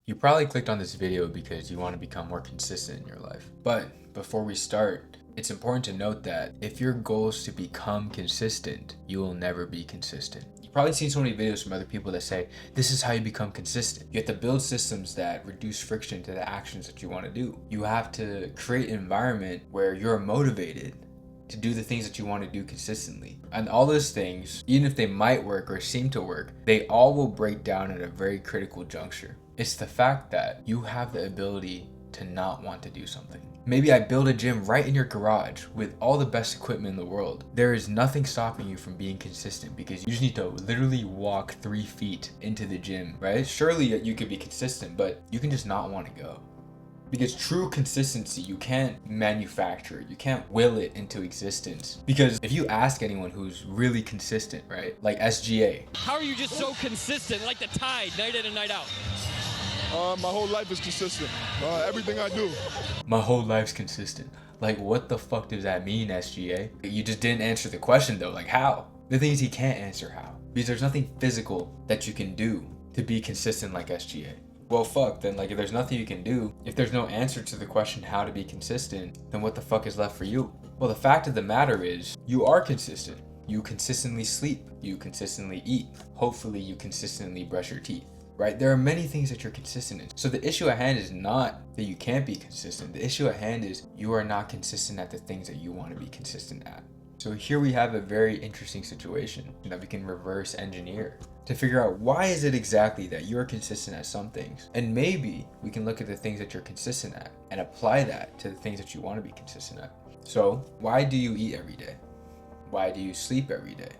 You probably clicked on this video because you want to become more consistent in your life. But before we start, it's important to note that if your goal is to become consistent, you will never be consistent. You've probably seen so many videos from other people that say, this is how you become consistent. You have to build systems that reduce friction to the actions that you want to do. You have to create an environment where you're motivated to do the things that you want to do consistently. And all those things, even if they might work or seem to work, they all will break down at a very critical juncture. It's the fact that you have the ability to not want to do something. Maybe I build a gym right in your garage with all the best equipment in the world. There is nothing stopping you from being consistent because you just need to literally walk 3 feet into the gym, right? Surely you could be consistent, but you can just not want to go. Because true consistency, you can't manufacture it. You can't will it into existence. Because if you ask anyone who's really consistent, right? Like SGA. How are you just so consistent, like the tide, night in and night out? My whole life is consistent. Everything I do. My whole life's consistent. Like, what the fuck does that mean, SGA? You just didn't answer the question though. Like, how? The thing is, he can't answer how. Because there's nothing physical that you can do to be consistent like SGA. Well, fuck, then, like, if there's nothing you can do, if there's no answer to the question how to be consistent, then what the fuck is left for you? Well, the fact of the matter is, you are consistent. You consistently sleep. You consistently eat. Hopefully, you consistently brush your teeth, right? There are many things that you're consistent in. So the issue at hand is not that you can't be consistent. The issue at hand is you are not consistent at the things that you want to be consistent at. So here we have a very interesting situation that we can reverse engineer to figure out why is it exactly that you're consistent at some things. And maybe we can look at the things that you're consistent at and apply that to the things that you want to be consistent at. So why do you eat every day? Why do you sleep every day?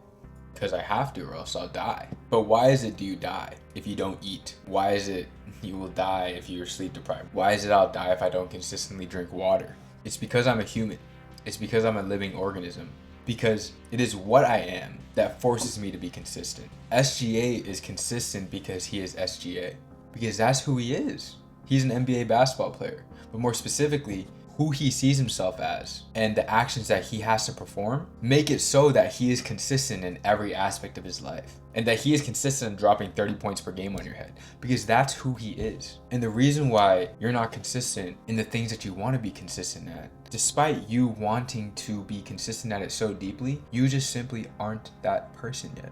Because I have to or else I'll die. But why is it do you die if you don't eat? Why is it you will die if you're sleep deprived? Why is it I'll die if I don't consistently drink water? It's because I'm a human. It's because I'm a living organism. Because it is what I am that forces me to be consistent. SGA is consistent because he is SGA. Because that's who he is. He's an NBA basketball player. But more specifically, who he sees himself as and the actions that he has to perform make it so that he is consistent in every aspect of his life. And that he is consistent in dropping 30 points per game on your head. Because that's who he is. And the reason why you're not consistent in the things that you want to be consistent at, despite you wanting to be consistent at it so deeply, you just simply aren't that person yet.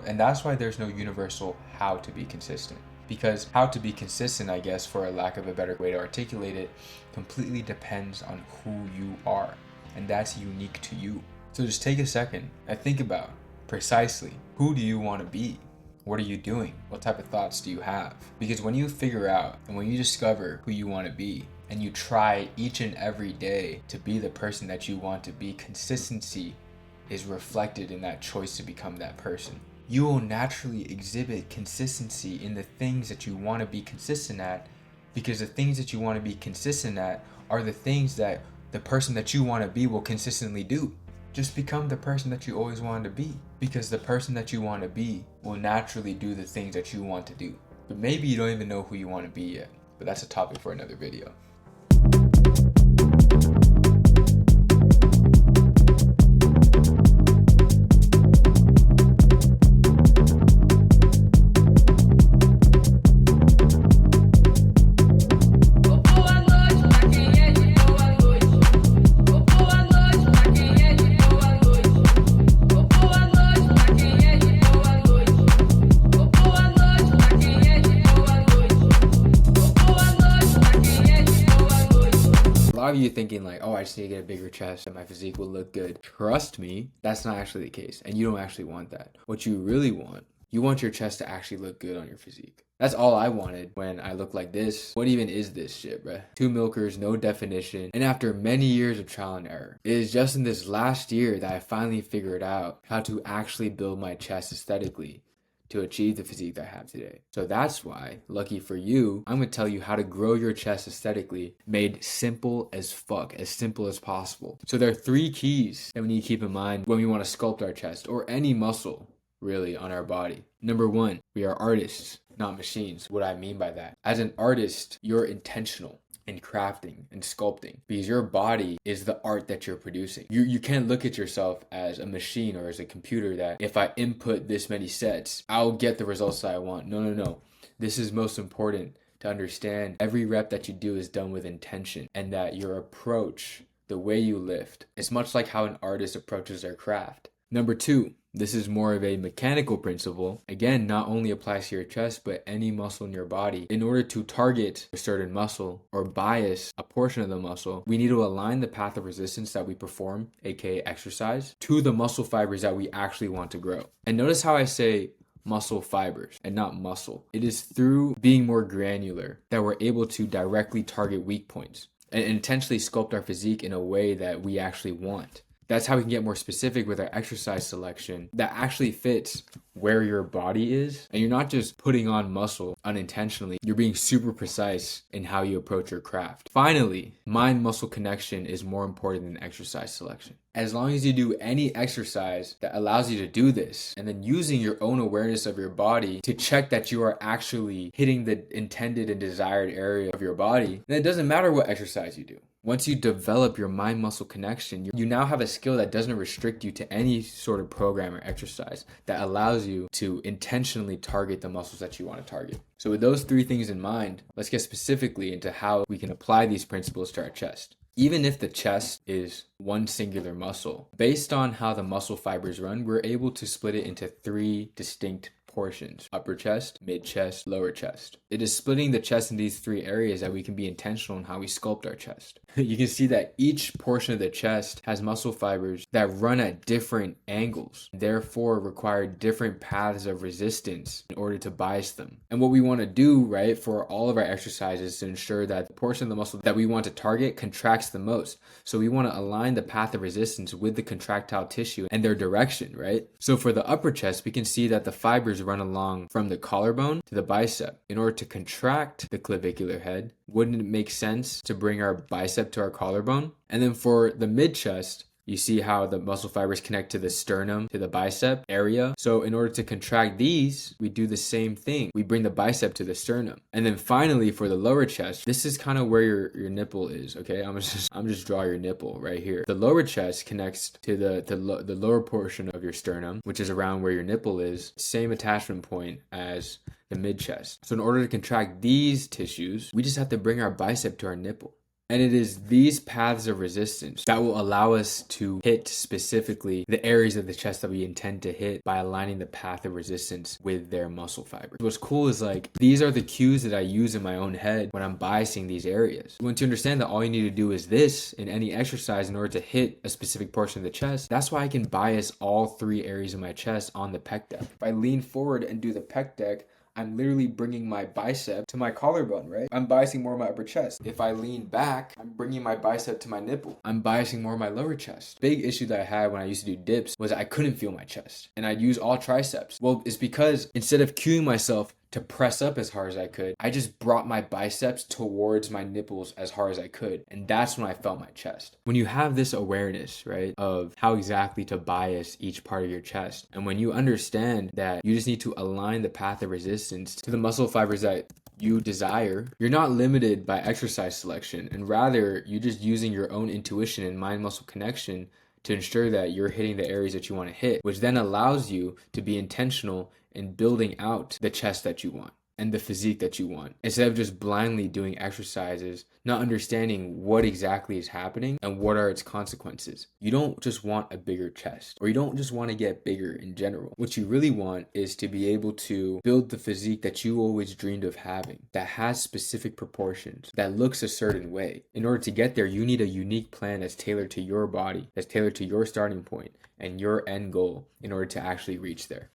And that's why there's no universal how to be consistent. Because how to be consistent, I guess, for a lack of a better way to articulate it, completely depends on who you are. And that's unique to you. So just take a second and think about precisely who do you want to be? What are you doing? What type of thoughts do you have? Because when you figure out and when you discover who you want to be, and you try each and every day to be the person that you want to be, consistency is reflected in that choice to become that person. You will naturally exhibit consistency in the things that you want to be consistent at, because the things that you want to be consistent at are the things that the person that you want to be will consistently do. Just become the person that you always wanted to be, because the person that you want to be will naturally do the things that you want to do. But maybe you don't even know who you want to be yet, but that's a topic for another video. A lot of you thinking like, oh, I just need to get a bigger chest and my physique will look good. Trust me, that's not actually the case. And you don't actually want that. What you really want, you want your chest to actually look good on your physique. That's all I wanted when I look like this. What even is this shit, bruh? 2 milkers, no definition. And after many years of trial and error, it is just in this last year that I finally figured out how to actually build my chest aesthetically to achieve the physique that I have today. So that's why, lucky for you, I'm gonna tell you how to grow your chest aesthetically, made simple as fuck, as simple as possible. So there are 3 keys that we need to keep in mind when we wanna sculpt our chest, or any muscle, really, on our body. Number 1, we are artists, not machines. What I mean by that, as an artist, you're intentional. in crafting and sculpting, because your body is the art that you're producing. You can't look at yourself as a machine or as a computer that if I input this many sets, I'll get the results that I want. No. This is most important to understand. Every rep that you do is done with intention, and that your approach, the way you lift, is much like how an artist approaches their craft. Number 2, this is more of a mechanical principle. Again, not only applies to your chest, but any muscle in your body. In order to target a certain muscle or bias a portion of the muscle, we need to align the path of resistance that we perform, aka exercise, to the muscle fibers that we actually want to grow. And notice how I say muscle fibers and not muscle. It is through being more granular that we're able to directly target weak points and intentionally sculpt our physique in a way that we actually want. That's how we can get more specific with our exercise selection that actually fits where your body is. And you're not just putting on muscle unintentionally, you're being super precise in how you approach your craft. Finally, mind-muscle connection is more important than exercise selection. As long as you do any exercise that allows you to do this, and then using your own awareness of your body to check that you are actually hitting the intended and desired area of your body, then it doesn't matter what exercise you do. Once you develop your mind-muscle connection, you now have a skill that doesn't restrict you to any sort of program or exercise that allows you to intentionally target the muscles that you want to target. So with those 3 things in mind, let's get specifically into how we can apply these principles to our chest. Even if the chest is one singular muscle, based on how the muscle fibers run, we're able to split it into 3 distinct portions: upper chest, mid chest, lower chest. It is splitting the chest in these 3 areas that we can be intentional in how we sculpt our chest. You can see that each portion of the chest has muscle fibers that run at different angles, therefore require different paths of resistance in order to bias them. And what we want to do, right, for all of our exercises is to ensure that the portion of the muscle that we want to target contracts the most. So we want to align the path of resistance with the contractile tissue and their direction, right? So for the upper chest, we can see that the fibers run along from the collarbone to the bicep. In order to contract the clavicular head, wouldn't it make sense to bring our bicep to our collarbone? And then for the mid chest, you see how the muscle fibers connect to the sternum, to the bicep area. So in order to contract these, we do the same thing. We bring the bicep to the sternum. And then finally, for the lower chest, this is kind of where your nipple is, okay? I'm just draw your nipple right here. The lower chest connects to the lower portion of your sternum, which is around where your nipple is. Same attachment point as the mid chest. So in order to contract these tissues, we just have to bring our bicep to our nipple. And it is these paths of resistance that will allow us to hit specifically the areas of the chest that we intend to hit by aligning the path of resistance with their muscle fibers. What's cool is like, these are the cues that I use in my own head when I'm biasing these areas. Once you understand that all you need to do is this in any exercise in order to hit a specific portion of the chest, that's why I can bias all 3 areas of my chest on the pec deck. If I lean forward and do the pec deck, I'm literally bringing my bicep to my collarbone, right? I'm biasing more of my upper chest. If I lean back, I'm bringing my bicep to my nipple. I'm biasing more of my lower chest. Big issue that I had when I used to do dips was I couldn't feel my chest, and I'd use all triceps. Well, it's because instead of cueing myself to press up as hard as I could, I just brought my biceps towards my nipples as hard as I could. And that's when I felt my chest. When you have this awareness, right, of how exactly to bias each part of your chest, and when you understand that you just need to align the path of resistance to the muscle fibers that you desire, you're not limited by exercise selection, and rather you're just using your own intuition and mind-muscle connection to ensure that you're hitting the areas that you want to hit, which then allows you to be intentional in building out the chest that you want and the physique that you want, instead of just blindly doing exercises, not understanding what exactly is happening and what are its consequences. You don't just want a bigger chest, or you don't just want to get bigger in general. What you really want is to be able to build the physique that you always dreamed of having, that has specific proportions, that looks a certain way. In order to get there, you need a unique plan that's tailored to your body, that's tailored to your starting point and your end goal in order to actually reach there.